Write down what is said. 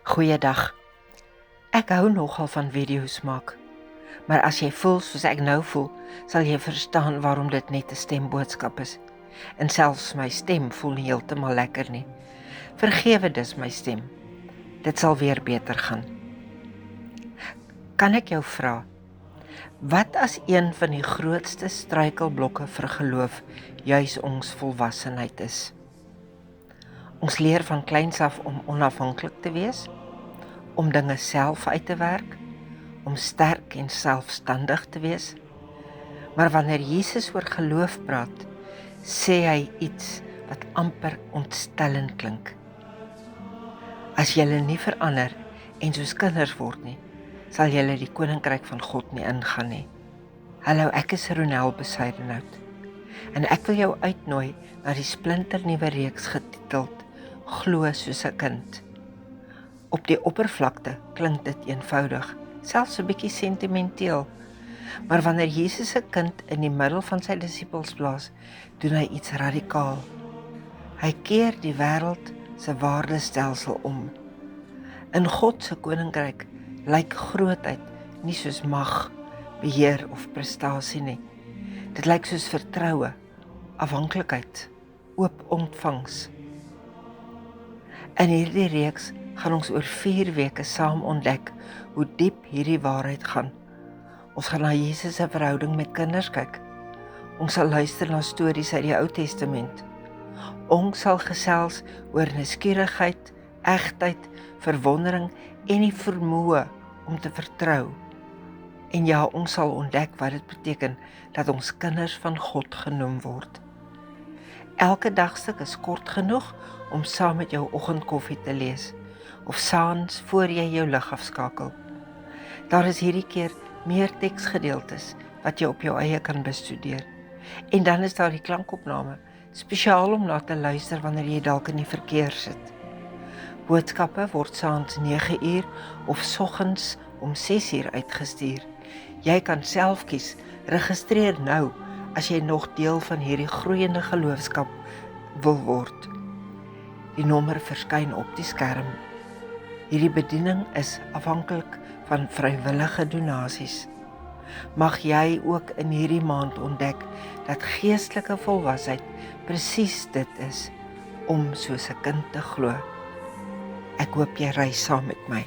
Goeiedag. Ek hou nogal van video's maak. Maar as jy voel soos ek nou voel, sal jy verstaan waarom dit net 'n stemboodskap is. En selfs my stem voel nie heeltemal lekker nie. Vergewe dus my stem. Dit sal weer beter gaan. Kan ek jou vra, wat as een van die grootste struikelblokke vir geloof juis ons volwassenheid is? Ons leer van kleins af om onafhanklik te wees, om dinge self uit te werk, om sterk en selfstandig te wees. Maar wanneer Jesus oor geloof praat, sê hy iets wat amper ontstellend klink. As julle nie verander en soos kinders word nie, sal julle die koninkryk van God nie ingaan nie. Hallo, ek is Ronel Besuidenhout en ek wil jou uitnooi na die splinternuwe reeks getiteld Glo soos 'n kind. Op die oppervlakte klink dit eenvoudig, selfs 'n bietjie sentimenteel. Maar wanneer Jesus 'n kind in die middel van sy disippels plaas, doen hy iets radikaal. Hy keer die wêreld se waardestelsel om. In God se koninkryk lyk grootheid nie soos mag, beheer of prestasie nie. Dit lyk soos vertroue, afhanklikheid, oop ontvangs. In hierdie reeks gaan ons oor 4 weke saam ontdek hoe diep hierdie waarheid gaan. Ons gaan na Jesus se verhouding met kinders kyk. Ons sal luister na stories uit die Ou Testament. Ons sal gesels oor nuuskierigheid, egtheid, verwondering en die vermoë om te vertrou. En ja, ons sal ontdek wat dit beteken dat ons kinders van God genoem word. Elke dagstuk is kort genoeg om saam met jou oggendkoffie te lees, of saans voor jy jou lig afskakel. Daar is hierdie keer meer teksgedeeltes wat jy op jou eie kan bestudeer. En dan is daar die klankopname, spesiaal om na te luister wanneer jy dalk in die verkeer sit. Boodskappe word saans 9 uur of soggens om 6 uur uitgestuur. Jy kan self kies, registreer nou as jy nog deel van hierdie groeiende geloofskap wil word. Die nommer verskyn op die skerm. Hierdie bediening is afhanklik van vrywillige donasies. Mag jy ook in hierdie maand ontdek dat geestelike volwassenheid presies dit is, om soos 'n kind te glo. Ek hoop jy ry saam met my.